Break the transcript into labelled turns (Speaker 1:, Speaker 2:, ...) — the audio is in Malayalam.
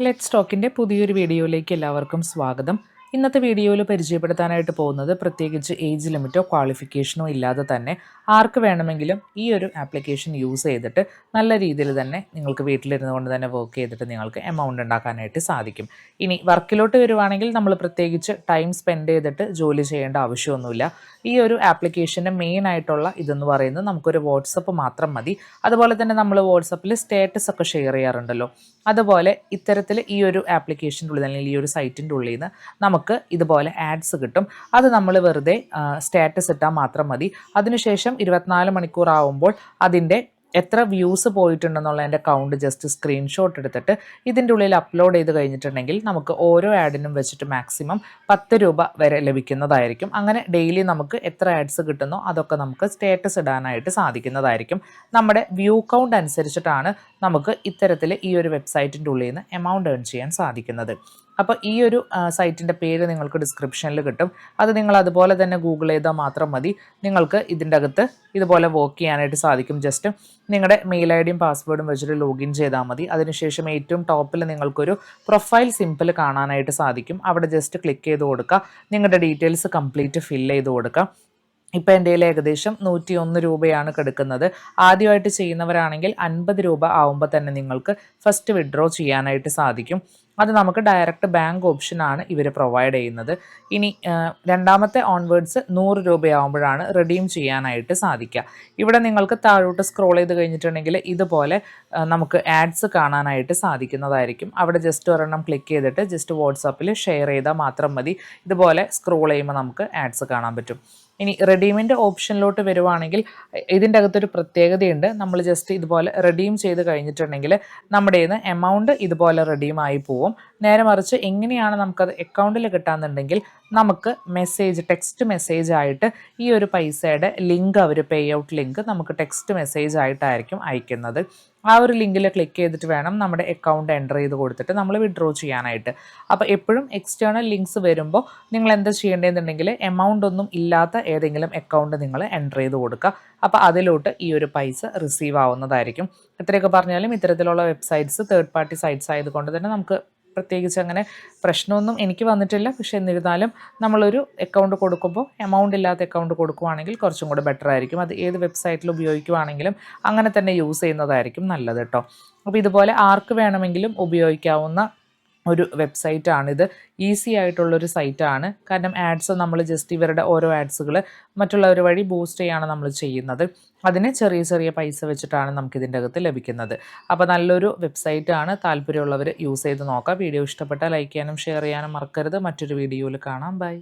Speaker 1: ലെറ്റ്സ് ടോക്കിൻ്റെ പുതിയൊരു വീഡിയോയിലേക്ക് എല്ലാവർക്കും സ്വാഗതം. ഇന്നത്തെ വീഡിയോയിൽ പരിചയപ്പെടുത്താനായിട്ട് പോകുന്നത് പ്രത്യേകിച്ച് ഏജ് ലിമിറ്റോ ക്വാളിഫിക്കേഷനോ ഇല്ലാതെ തന്നെ ആർക്ക് വേണമെങ്കിലും ഈ ഒരു ആപ്ലിക്കേഷൻ യൂസ് ചെയ്തിട്ട് നല്ല രീതിയിൽ തന്നെ നിങ്ങൾക്ക് വീട്ടിലിരുന്നു കൊണ്ട് തന്നെ വർക്ക് ചെയ്തിട്ട് നിങ്ങൾക്ക് എമൗണ്ട് ഉണ്ടാക്കാനായിട്ട് സാധിക്കും. ഇനി വർക്കിലോട്ട് വരുവാണെങ്കിൽ നമ്മൾ പ്രത്യേകിച്ച് ടൈം സ്പെൻഡ് ചെയ്തിട്ട് ജോലി ചെയ്യേണ്ട ആവശ്യമൊന്നുമില്ല. ഈ ഒരു ആപ്ലിക്കേഷൻ്റെ മെയിൻ ആയിട്ടുള്ള ഇതെന്ന് പറയുന്നത് നമുക്കൊരു വാട്സപ്പ് മാത്രം മതി. അതുപോലെ തന്നെ നമ്മൾ വാട്സപ്പിൽ സ്റ്റാറ്റസ് ഒക്കെ ഷെയർ ചെയ്യാറുണ്ടല്ലോ, അതുപോലെ ഇത്തരത്തിൽ ഈ ഒരു ആപ്ലിക്കേഷൻ്റെ ഉള്ളിൽ അല്ലെങ്കിൽ ഈ ഒരു സൈറ്റിൻ്റെ ഉള്ളിൽ നിന്ന് നമുക്ക് ഇതുപോലെ ആഡ്സ് കിട്ടും. അത് നമ്മൾ വെറുതെ സ്റ്റാറ്റസ് ഇട്ടാൽ മാത്രം മതി. അതിനുശേഷം 24 മണിക്കൂർ ആവുമ്പോൾ അതിൻ്റെ എത്ര വ്യൂസ് പോയിട്ടുണ്ടെന്നുള്ളതിൻ്റെ കൗണ്ട് ജസ്റ്റ് സ്ക്രീൻഷോട്ട് എടുത്തിട്ട് ഇതിൻ്റെ ഉള്ളിൽ അപ്ലോഡ് ചെയ്ത് കഴിഞ്ഞിട്ടുണ്ടെങ്കിൽ നമുക്ക് ഓരോ ആഡിനും വെച്ചിട്ട് മാക്സിമം 10 രൂപ വരെ ലഭിക്കുന്നതായിരിക്കും. അങ്ങനെ ഡെയിലി നമുക്ക് എത്ര ആഡ്സ് കിട്ടുന്നോ അതൊക്കെ നമുക്ക് സ്റ്റാറ്റസ് ഇടാനായിട്ട് സാധിക്കുന്നതായിരിക്കും. നമ്മുടെ വ്യൂ കൗണ്ട് അനുസരിച്ചിട്ടാണ് നമുക്ക് ഇത്തരത്തിൽ ഈ ഒരു വെബ്സൈറ്റിൻ്റെ ഉള്ളിൽ നിന്ന് എമൗണ്ട് ഏൺ ചെയ്യാൻ സാധിക്കുന്നത്. അപ്പോൾ ഈ ഒരു സൈറ്റിൻ്റെ പേര് നിങ്ങൾക്ക് ഡിസ്ക്രിപ്ഷനിൽ കിട്ടും. അത് നിങ്ങൾ അതുപോലെ തന്നെ ഗൂഗിൾ ചെയ്താൽ മാത്രം മതി. നിങ്ങൾക്ക് ഇതിൻ്റെ അകത്ത് ഇതുപോലെ വർക്ക് ചെയ്യാനായിട്ട് സാധിക്കും. ജസ്റ്റ് നിങ്ങളുടെ മെയിൽ ഐ ഡിയും പാസ്വേഡും വെച്ചിട്ട് ലോഗിൻ ചെയ്താൽ മതി. അതിനുശേഷം ഏറ്റവും ടോപ്പിൽ നിങ്ങൾക്കൊരു പ്രൊഫൈൽ സിമ്പിൾ കാണാനായിട്ട് സാധിക്കും. അവിടെ ജസ്റ്റ് ക്ലിക്ക് ചെയ്ത് കൊടുക്കുക. നിങ്ങളുടെ ഡീറ്റെയിൽസ് കംപ്ലീറ്റ് ഫില്ല് ചെയ്ത് കൊടുക്കുക. ഇപ്പോൾ എൻ്റെ കയ്യിൽ ഏകദേശം 101 രൂപയാണ് കിടക്കുന്നത്. ആദ്യമായിട്ട് ചെയ്യുന്നവരാണെങ്കിൽ 50 രൂപ ആവുമ്പോൾ തന്നെ നിങ്ങൾക്ക് ഫസ്റ്റ് വിഡ്രോ ചെയ്യാനായിട്ട് സാധിക്കും. അത് നമുക്ക് ഡയറക്റ്റ് ബാങ്ക് ഓപ്ഷനാണ് ഇവർ പ്രൊവൈഡ് ചെയ്യുന്നത്. ഇനി രണ്ടാമത്തെ ഓൺവേർഡ്സ് 100 രൂപയാവുമ്പോഴാണ് റിഡീം ചെയ്യാനായിട്ട് സാധിക്കുക. ഇവിടെ നിങ്ങൾക്ക് താഴോട്ട് സ്ക്രോൾ ചെയ്ത് കഴിഞ്ഞിട്ടുണ്ടെങ്കിൽ ഇതുപോലെ നമുക്ക് ആഡ്സ് കാണാനായിട്ട് സാധിക്കുന്നതായിരിക്കും. അവിടെ ജസ്റ്റ് ഒരെണ്ണം ക്ലിക്ക് ചെയ്തിട്ട് ജസ്റ്റ് വാട്സാപ്പിൽ ഷെയർ ചെയ്താൽ മാത്രം മതി. ഇതുപോലെ സ്ക്രോൾ ചെയ്യുമ്പോൾ നമുക്ക് ആഡ്സ് കാണാൻ പറ്റും. ഇനി റെഡീമിൻ്റെ ഓപ്ഷനിലോട്ട് വരുവാണെങ്കിൽ ഇതിൻ്റെ അകത്തൊരു പ്രത്യേകതയുണ്ട്. നമ്മൾ ജസ്റ്റ് ഇതുപോലെ റെഡീം ചെയ്ത് കഴിഞ്ഞിട്ടുണ്ടെങ്കിൽ നമ്മുടെ കയ്യിൽ നിന്ന് എമൗണ്ട് ഇതുപോലെ റെഡീമായി പോവും. നേരെ മറിച്ച് എങ്ങനെയാണ് നമുക്കത് അക്കൗണ്ടിൽ കിട്ടാമെന്നുണ്ടെങ്കിൽ നമുക്ക് മെസ്സേജ് ടെക്സ്റ്റ് മെസ്സേജ് ആയിട്ട് ഈ ഒരു പൈസയുടെ ലിങ്ക് അവർ പേ ഔട്ട് ലിങ്ക് നമുക്ക് ടെക്സ്റ്റ് മെസ്സേജ് ആയിട്ടായിരിക്കും അയക്കുന്നത്. ആ ഒരു ലിങ്കിൽ ക്ലിക്ക് ചെയ്തിട്ട് വേണം നമ്മുടെ അക്കൗണ്ട് എൻ്റർ ചെയ്ത് കൊടുത്തിട്ട് നമ്മൾ വിഡ്രോ ചെയ്യാനായിട്ട്. അപ്പോൾ എപ്പോഴും എക്സ്റ്റേണൽ ലിങ്ക്സ് വരുമ്പോൾ നിങ്ങൾ എന്താ ചെയ്യേണ്ടതെന്നുണ്ടെങ്കിൽ എമൗണ്ട് ഒന്നും ഇല്ലാത്ത ഏതെങ്കിലും അക്കൗണ്ട് നിങ്ങൾ എൻ്റർ ചെയ്ത് കൊടുക്കുക. അപ്പോൾ അതിലോട്ട് ഈ ഒരു പൈസ റിസീവ് ആവുന്നതായിരിക്കും. എത്രയൊക്കെ പറഞ്ഞാലും ഇത്തരത്തിലുള്ള വെബ്സൈറ്റ്സ് തേർഡ് പാർട്ടി സൈറ്റ്സ് ആയതുകൊണ്ട് തന്നെ നമുക്ക് പ്രത്യേകിച്ച് അങ്ങനെ പ്രശ്നമൊന്നും എനിക്ക് വന്നിട്ടില്ല. പക്ഷെ എന്നിരുന്നാലും നമ്മളൊരു അക്കൗണ്ട് കൊടുക്കുമ്പോൾ എമൗണ്ട് ഇല്ലാത്ത അക്കൗണ്ട് കൊടുക്കുവാണെങ്കിൽ കുറച്ചും കൂടെ ബെറ്റർ ആയിരിക്കും. അത് ഏത് വെബ്സൈറ്റിൽ ഉപയോഗിക്കുവാണെങ്കിലും അങ്ങനെ തന്നെ യൂസ് ചെയ്യുന്നതായിരിക്കും നല്ലത് കേട്ടോ. അപ്പോൾ ഇതുപോലെ ആർക്ക് വേണമെങ്കിലും ഉപയോഗിക്കാവുന്ന ഒരു വെബ്സൈറ്റാണിത്. ഈസി ആയിട്ടുള്ളൊരു സൈറ്റാണ്. കാരണം ആഡ്സ് നമ്മൾ ജസ്റ്റ് ഇവരുടെ ഓരോ ആഡ്സുകൾ മറ്റുള്ളവർ വഴി ബൂസ്റ്റ് ചെയ്യാണ് നമ്മൾ ചെയ്യുന്നത്. അതിന് ചെറിയ ചെറിയ പൈസ വെച്ചിട്ടാണ് നമുക്കിതിൻ്റെ അകത്ത് ലഭിക്കുന്നത്. അപ്പോൾ നല്ലൊരു വെബ്സൈറ്റാണ്. താല്പര്യമുള്ളവർ യൂസ് ചെയ്ത് നോക്കാം. വീഡിയോ ഇഷ്ടപ്പെട്ടാൽ ലൈക്ക് ചെയ്യാനും ഷെയർ ചെയ്യാനും മറക്കരുത്. മറ്റൊരു വീഡിയോയിൽ കാണാം. ബൈ.